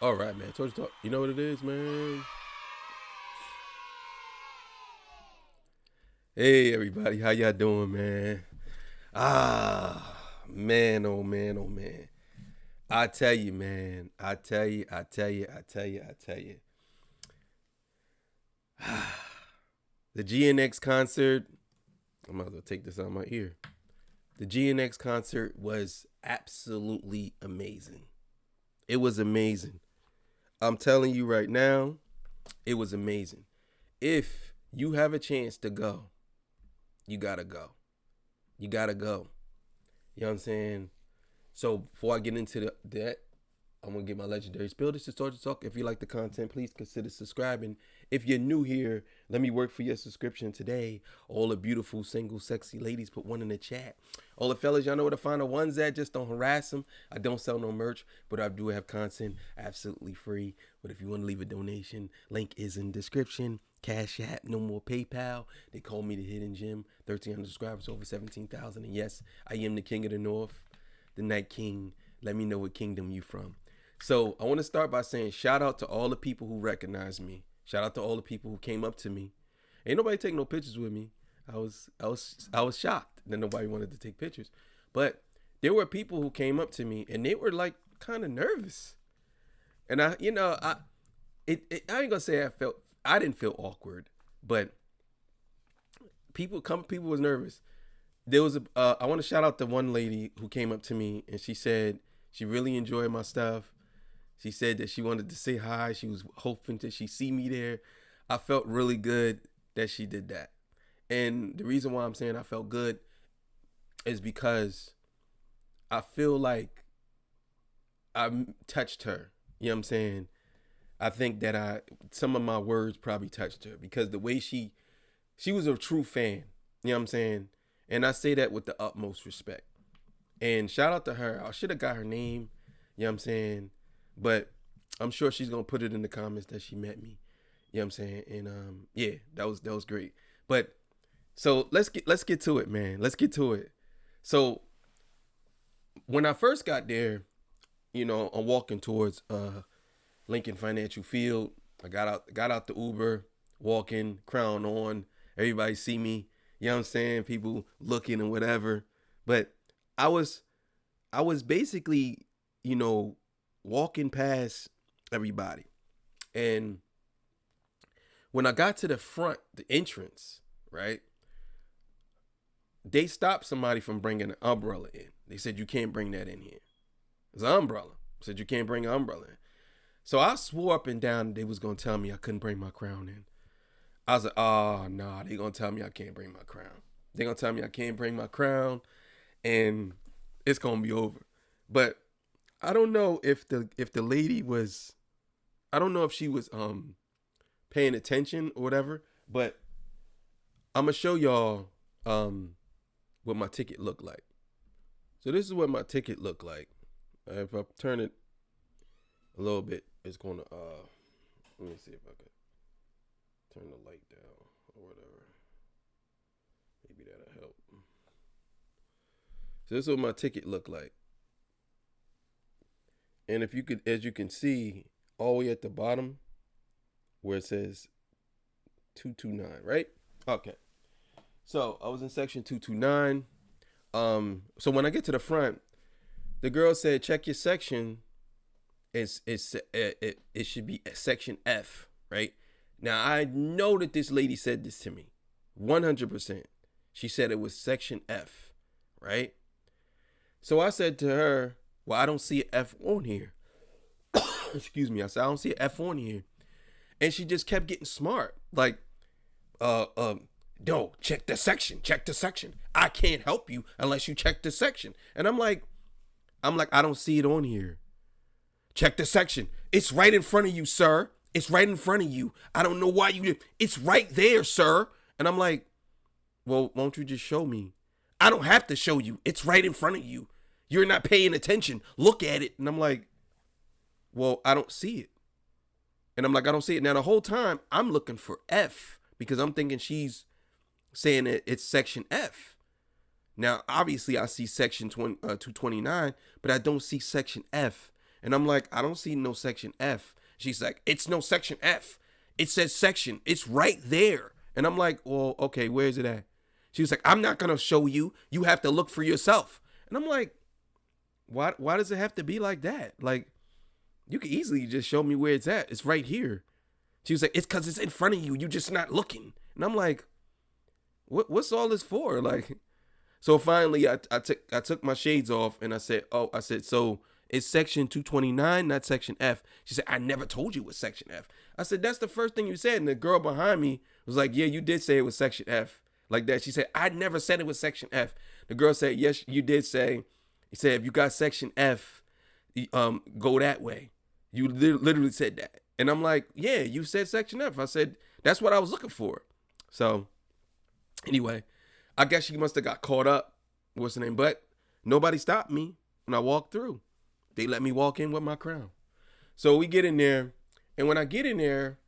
All right, man. Told you talk. You know what it is, man. Hey, everybody. How y'all doing, man? Man. Oh, man. Oh, man. I tell you, man. I tell you. The GNX concert. I might as well take this out of my ear. The GNX concert was absolutely amazing. It was amazing. I'm telling you right now, it was amazing. If you have a chance to go, you gotta go. You gotta go. You know what I'm saying? So before I get into that, I'm gonna get my legendary spill. This is Torture Talk. If you like the content, please consider subscribing. If you're new here, let me work for your subscription today. All the beautiful, single, sexy ladies, put one in the chat. All the fellas, y'all know where to find the ones at. Just don't harass them. I don't sell no merch, but I do have content absolutely free. But if you want to leave a donation, link is in description. Cash App, no more PayPal. They call me the Hidden Gem. 1,300 subscribers, over 17,000. And yes, I am the King of the North, the Night King. Let me know what kingdom you from. So I want to start by saying shout out to all the people who recognized me. Shout out to all the people who came up to me. Ain't nobody take no pictures with me. I was shocked that nobody wanted to take pictures. But there were people who came up to me and they were like kind of nervous. And I ain't gonna say I didn't feel awkward, but people was nervous. There was I want to shout out the one lady who came up to me and she said she really enjoyed my stuff. She said that she wanted to say hi. She was hoping that she see me there. I felt really good that she did that. And the reason why I'm saying I felt good is because I feel like I touched her. You know what I'm saying? I think that some of my words probably touched her because the way she was a true fan. You know what I'm saying? And I say that with the utmost respect. And shout out to her. I should have got her name. You know what I'm saying? But I'm sure she's gonna put it in the comments that she met me. You know what I'm saying? And yeah, that was great. But so let's get to it, man. Let's get to it. So when I first got there, I'm walking towards Lincoln Financial Field. I got out the Uber, walking, crown on. Everybody see me. You know what I'm saying? People looking and whatever. But I was I was basically, walking past everybody. And when I got to the front, the entrance, right? They stopped somebody from bringing an umbrella in. They said you can't bring that in here. It's an umbrella. Said you can't bring an umbrella in. So I swore up and down they was gonna tell me I couldn't bring my crown in. I was like, oh nah, they gonna tell me I can't bring my crown. They gonna tell me I can't bring my crown, and it's gonna be over. But I don't know if the lady was, I don't know if she was paying attention or whatever. But I'm gonna show y'all what my ticket looked like. So this is what my ticket looked like. If I turn it a little bit, it's gonna let me see if I could turn the light down or whatever. Maybe that'll help. So this is what my ticket looked like. And if you could, as you can see, all the way at the bottom where it says 229, right? Okay. So I was in section 229. So when I get to the front, the girl said, check your section. It should be section F, right? Now I know that this lady said this to me, 100%. She said it was section F, right? So I said to her, well, I don't see an F on here. Excuse me. I said, I don't see an F on here. And she just kept getting smart. Like, uh, um, no, check the section. Check the section. I can't help you unless you check the section. And I'm like, I don't see it on here. Check the section. It's right in front of you, sir. It's right in front of you. I don't know why you. It's right there, sir. And I'm like, well, won't you just show me? I don't have to show you. It's right in front of you. You're not paying attention. Look at it. And I'm like, well, I don't see it. And I'm like, I don't see it. Now, the whole time, I'm looking for F because I'm thinking she's saying that it's section F. Now, obviously, I see section 229, but I don't see section F. And I'm like, I don't see no section F. She's like, it's no section F. It says section. It's right there. And I'm like, well, okay, where is it at? She was like, I'm not going to show you. You have to look for yourself. And I'm like, why does it have to be like that? Like, you could easily just show me where it's at. It's right here. She was like, it's because it's in front of you. You just not looking. And I'm like, what's all this for? Like, so finally I took my shades off and I said, so it's section 229, not section F. She said, I never told you it was section F. I said, that's the first thing you said. And the girl behind me was like, yeah, you did say it was section F. Like that. She said, I never said it was section F. The girl said, yes, you did say. He said, if you got section F, go that way. You literally said that. And I'm like, yeah, you said section F. I said, that's what I was looking for. So anyway, I guess she must have got caught up. What's the name? But nobody stopped me when I walked through. They let me walk in with my crown. So we get in there. And when I get in there,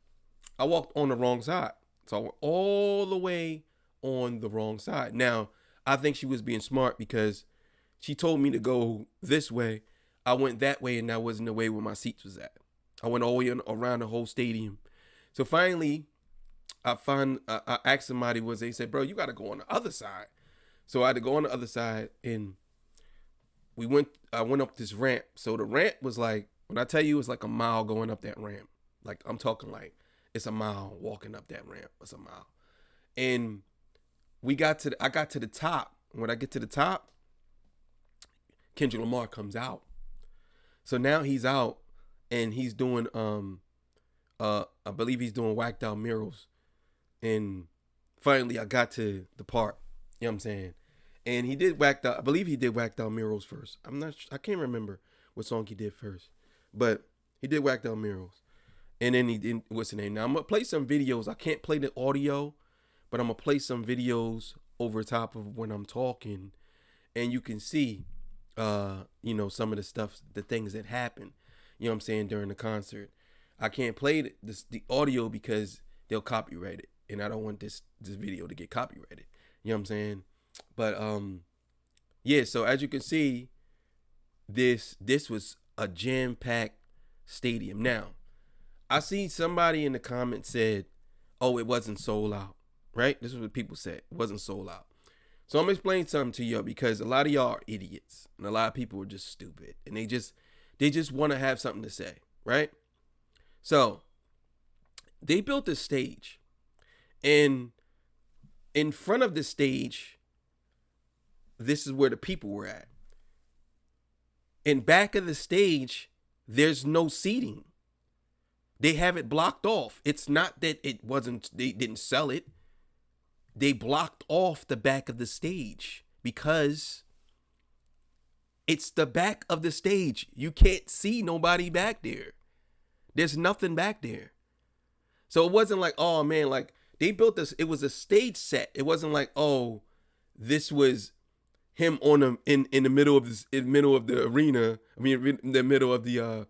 I walked on the wrong side. So I went all the way on the wrong side. Now, I think she was being smart because she told me to go this way. I went that way, and that wasn't the way where my seats was at. I went all the way around the whole stadium. So finally, I asked somebody, they said, bro, you got to go on the other side. So I had to go on the other side, and I went up this ramp. So the ramp was like, when I tell you it's like a mile going up that ramp, like I'm talking like it's a mile walking up that ramp. It's a mile. And I got to the top. When I get to the top, Kendrick Lamar comes out. So now he's out and he's doing I believe he's doing Whacked Out Murals. And finally I got to the part, you know what I'm saying? And he did Whacked Out, I believe he did Whacked Out Murals first. I can't remember what song he did first. But he did Whacked Out Murals. And then he did, what's the name? Now I'm gonna play some videos. I can't play the audio, but I'm gonna play some videos over top of when I'm talking, and you can see some of the stuff, the things that happen, you know what I'm saying, during the concert. I can't play the audio because they'll copyright it, and I don't want this video to get copyrighted. You know what I'm saying? But yeah, so as you can see, this was a jam-packed stadium. Now, I see somebody in the comments said, oh, it wasn't sold out, right? This is what people said. It wasn't sold out. So I'm going to explain something to y'all because a lot of y'all are idiots and a lot of people are just stupid and they just want to have something to say, right? So they built a stage, and in front of the stage, this is where the people were at. In back of the stage, there's no seating. They have it blocked off. It's not that they didn't sell it. They blocked off the back of the stage because it's the back of the stage. You can't see nobody back there. There's nothing back there. So it wasn't like, oh man, like they built this, it was a stage set. It wasn't like, oh, this was him on in the middle of the arena. I mean, in the middle of the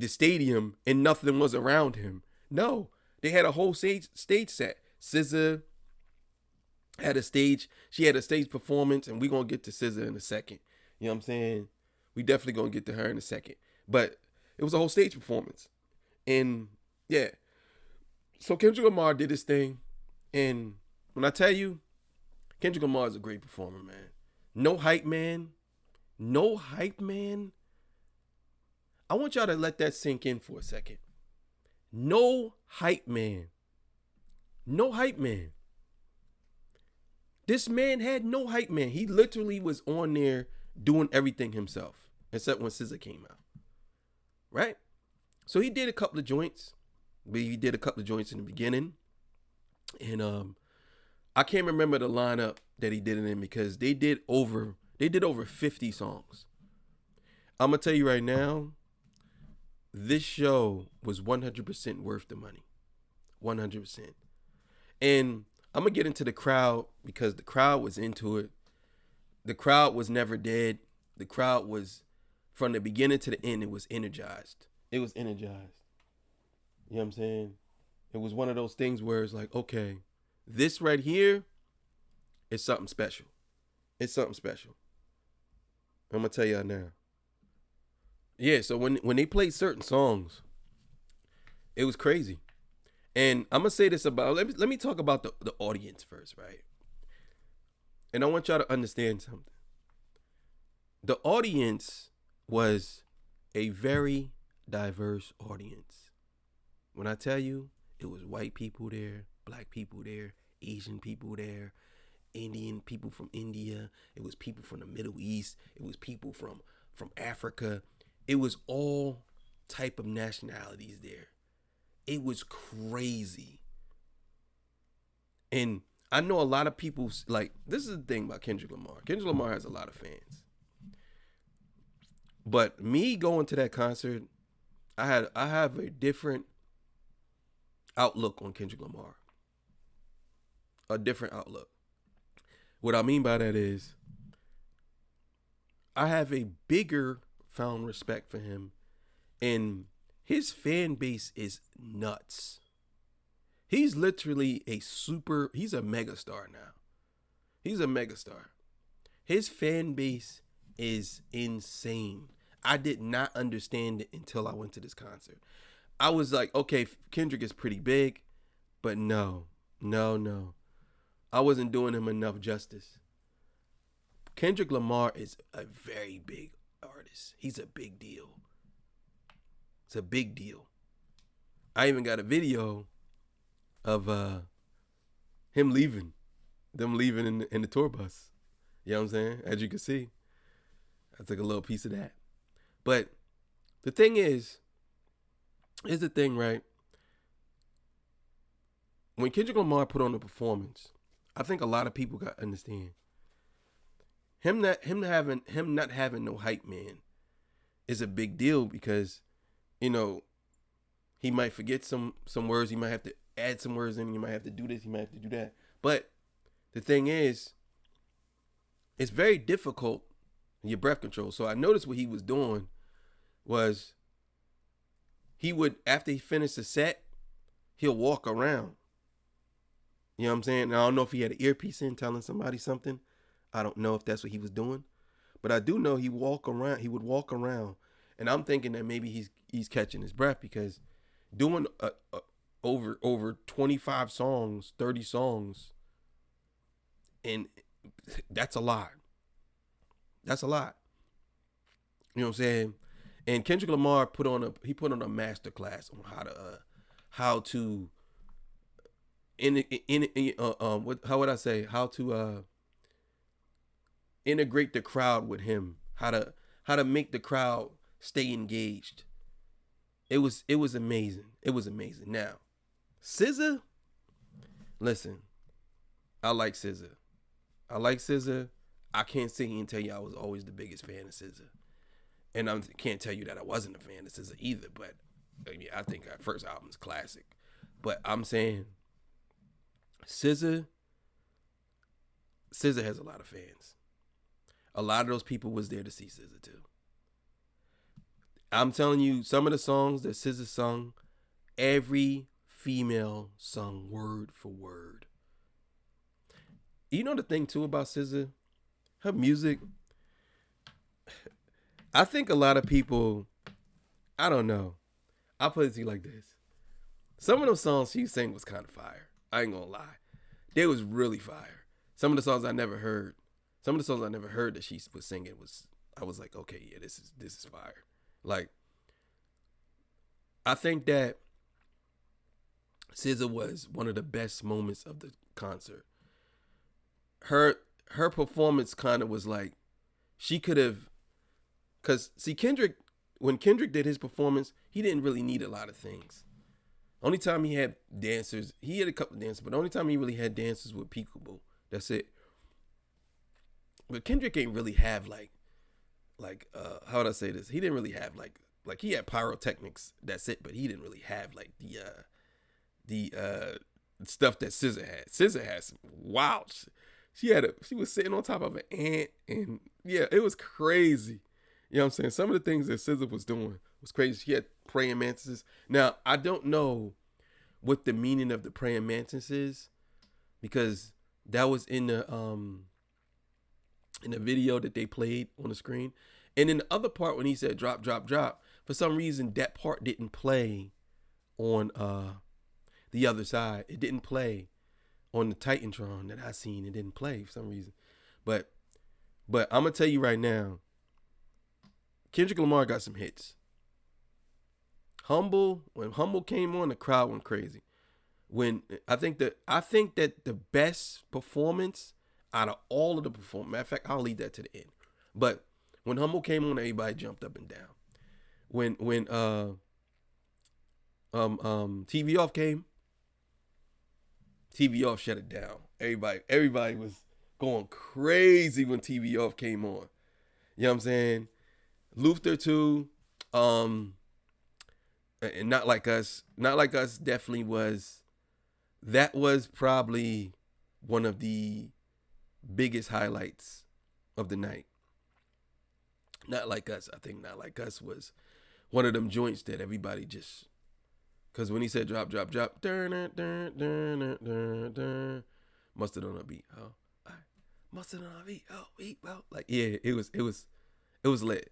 stadium, and nothing was around him. No, they had a whole stage set. SZA had a stage. She had a stage performance, and we're gonna get to SZA in a second. You know what I'm saying? We definitely gonna get to her in a second. But it was a whole stage performance, and yeah. So Kendrick Lamar did his thing, and when I tell you, Kendrick Lamar is a great performer, man. No hype man. No hype man. I want y'all to let that sink in for a second. No hype man. No hype man. This man had no hype man. He literally was on there doing everything himself, except when SZA came out. Right? So he did a couple of joints. He did a couple of joints in the beginning. And I can't remember the lineup that he did it in because they did over 50 songs. I'm going to tell you right now, this show was 100% worth the money. 100%. And I'm going to get into the crowd because the crowd was into it. The crowd was never dead. The crowd was, from the beginning to the end, it was energized. It was energized. You know what I'm saying? It was one of those things where it's like, okay, this right here is something special. It's something special. I'm going to tell y'all now. Yeah, so when they played certain songs, it was crazy. And I'm gonna say this about let me talk about the audience first, right? And I want y'all to understand something. The audience was a very diverse audience. When I tell you it was white people there, black people there, Asian people there, Indian people from India, it was people from the Middle East, it was people from Africa. It was all type of nationalities there. It was crazy. And I know a lot of people like this is the thing about Kendrick Lamar. Kendrick Lamar has a lot of fans. But me going to that concert, I have a different outlook on Kendrick Lamar. A different outlook. What I mean by that is I have a bigger found respect for him, and his fan base is nuts. He's literally he's a megastar now. He's a megastar. His fan base is insane. I did not understand it until I went to this concert. I was like, okay, Kendrick is pretty big, but no. I wasn't doing him enough justice. Kendrick Lamar is a very big artist. He's a big deal. It's a big deal. I even got a video of him leaving, them leaving in the tour bus. You know what I'm saying? As you can see, I took a little piece of that. But the thing is, here's the thing, right? When Kendrick Lamar put on a performance, I think a lot of people got to understand him not having no hype man is a big deal because, you know, he might forget some words. He might have to add some words in. He might have to do this. He might have to do that. But the thing is, it's very difficult in your breath control. So I noticed what he was doing was he would, after he finished the set, he'll walk around. You know what I'm saying? And I don't know if he had an earpiece in telling somebody something. I don't know if that's what he was doing. But I do know he would walk around. And I'm thinking that maybe he's catching his breath because doing over 25 songs, 30 songs, and that's a lot. That's a lot. You know what I'm saying? And Kendrick Lamar put on a master class on how to how would I say, how to integrate the crowd with him, how to make the crowd stay engaged. It was amazing. It was amazing. Now, SZA, listen, I like SZA. I can't sit here and tell you I was always the biggest fan of SZA. And I can't tell you that I wasn't a fan of SZA either, but I mean, I think our first album's classic. But I'm saying SZA has a lot of fans. A lot of those people was there to see SZA too. I'm telling you, some of the songs that SZA sung, every female sung word for word. You know the thing too about SZA? Her music, I think a lot of people, I don't know. I'll put it to you like this. Some of those songs she sang was kind of fire. I ain't gonna lie. They was really fire. Some of the songs I never heard that she was singing I was like, okay, yeah, this is fire. Like, I think that SZA was one of the best moments of the concert. Her performance kind of was like, she could have, because see, when Kendrick did his performance, he didn't really need a lot of things. Only time he had dancers, he had a couple of dancers, but the only time he really had dancers with Peekaboo. That's it. But Kendrick ain't really have like how would I say this? He didn't really have like he had pyrotechnics. That's it. But he didn't really have like the stuff that SZA had. SZA had some wild. She was sitting on top of an ant, and yeah, it was crazy. You know what I'm saying? Some of the things that SZA was doing was crazy. She had praying mantises. Now I don't know what the meaning of the praying mantis is, because that was in the video that they played on the screen, And in the other part when he said drop, drop, drop, for some reason that part didn't play on the other side. It didn't play on the Titantron that I seen. It didn't play for some reason. But I'm gonna tell you right now, Kendrick Lamar got some hits. When Humble came on, the crowd went crazy. When I think that the best performance out of all of the performance, matter of fact, I'll leave that to the end. But when Humble came on, everybody jumped up and down. When TV Off came, TV Off shut it down. Everybody was going crazy when TV Off came on. You know what I'm saying? Luther too. And Not Like Us definitely was. That was probably one of the biggest highlights of the night. Not Like Us. I think Not Like Us was one of them joints that everybody just, because when he said drop, drop, drop, mustard on a beat. Oh, mustard on a beat. Oh, beat. Oh, like yeah, it was lit. It was lit.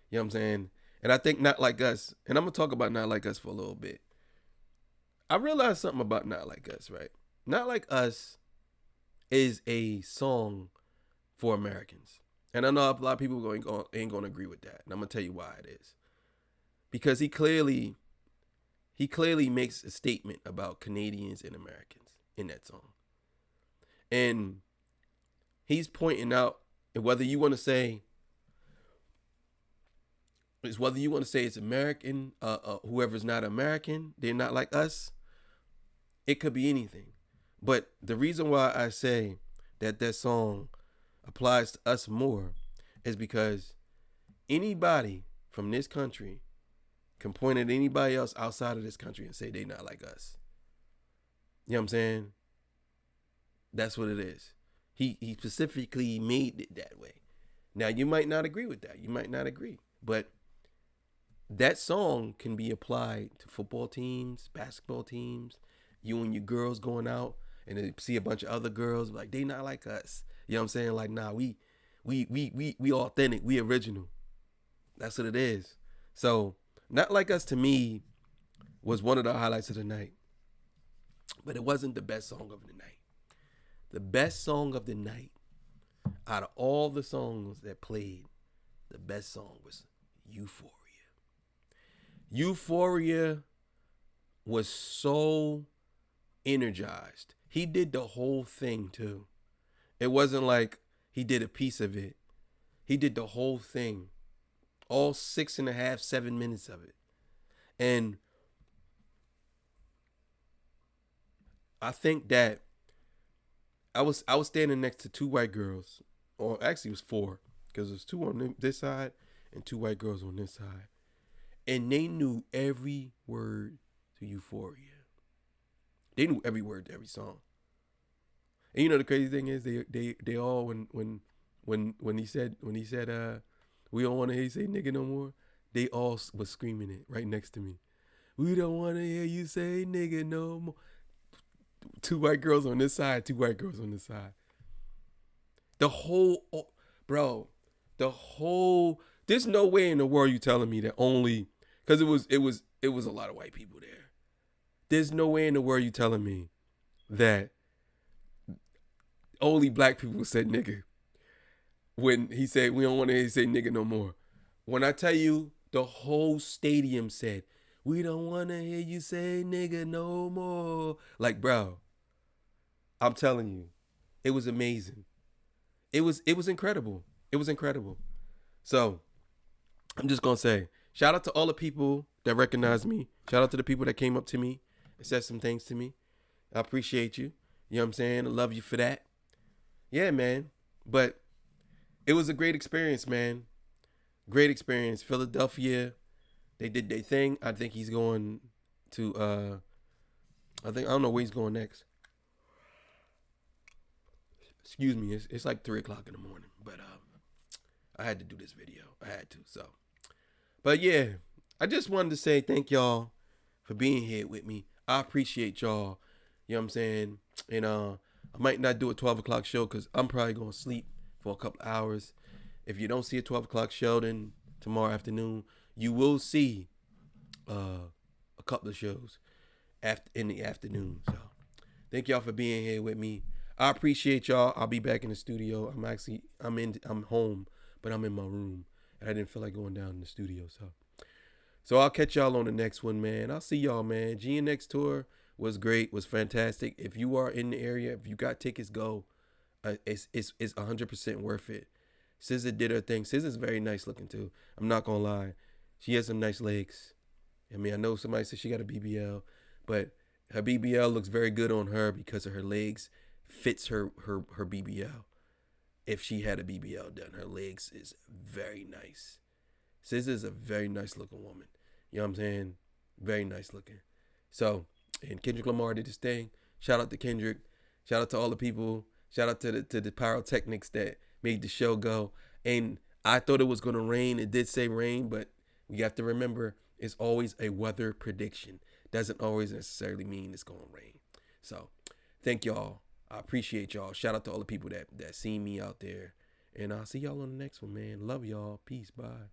You know what I'm saying? And I think Not Like Us, and I'm gonna talk about Not Like Us for a little bit. I realized something about Not Like Us, right? Not Like Us is a song for Americans. And I know a lot of people ain't going to agree with that. And I'm going to tell you why it is. Because he clearly makes a statement about Canadians and Americans in that song. And he's pointing out whether you want to say it's American, whoever's not American, they're not like us. It could be anything. But the reason why I say that song applies to us more is because anybody from this country can point at anybody else outside of this country and say they not like us. You know what I'm saying? That's what it is. He specifically made it that way. Now, you might not agree with that. You might not agree. But that song can be applied to football teams, basketball teams, you and your girls going out and they see a bunch of other girls like they not like us. You know what I'm saying? Like, nah, we authentic, we original. That's what it is. So, Not Like Us to me was one of the highlights of the night. But it wasn't the best song of the night. The best song of the night, out of all the songs that played, the best song was Euphoria. Euphoria was so energized. He did the whole thing too. It wasn't like he did a piece of it. He did the whole thing. All 6.5, 7 minutes of it. And I think that I was standing next to two white girls, or actually it was four, because there's two on this side and two white girls on this side, and they knew every word to Euphoria. They knew every word to every song. And you know the crazy thing is they all when he said we don't want to hear you say nigga no more, they all was screaming it right next to me. We don't want to hear you say nigga no more. Two white girls on this side, two white girls on this side. There's no way in the world you telling me that only, because it was a lot of white people there. There's no way in the world you telling me that only black people said nigga when he said we don't want to hear you say nigga no more. When I tell you the whole stadium said we don't want to hear you say nigga no more. Like, bro, I'm telling you, it was amazing. It was incredible. It was incredible. So I'm just gonna say, shout out to all the people that recognized me. Shout out to the people that came up to me and said some things to me. I appreciate you. You know what I'm saying? I love you for that. Yeah, man. But it was a great experience, man. Great experience. Philadelphia, they did their thing. I think he's going to I don't know where he's going next. Excuse me, it's like 3:00 in the morning, but I had to do this video. I had to, so. But yeah, I just wanted to say thank y'all for being here with me. I appreciate y'all. You know what I'm saying? And I might not do a 12 o'clock show because I'm probably going to sleep for a couple hours. If you don't see a 12 o'clock show, then tomorrow afternoon you will see a couple of shows after in the afternoon. So thank y'all for being here with me. I appreciate y'all. I'll be back in the studio. I'm home, but I'm in my room, and I didn't feel like going down in the studio. So I'll catch y'all on the next one, man. I'll see y'all, man. GNX tour was great, was fantastic. If you are in the area, if you got tickets, go. It's 100% worth it. SZA did her thing. SZA's very nice looking too. I'm not gonna lie, she has some nice legs. I mean, I know somebody said she got a BBL, but her BBL looks very good on her because of her legs. Fits her BBL. If she had a BBL done, her legs is very nice. SZA is a very nice looking woman. You know what I'm saying? Very nice looking. So, and Kendrick Lamar did his thing. Shout out to Kendrick. Shout out to all the people. Shout out to the pyrotechnics that made the show go. And I thought it was gonna rain. It did say rain, but we have to remember it's always a weather prediction. Doesn't always necessarily mean it's gonna rain. So, thank y'all. I appreciate y'all. Shout out to all the people that seen me out there. And I'll see y'all on the next one, man. Love y'all. Peace. Bye.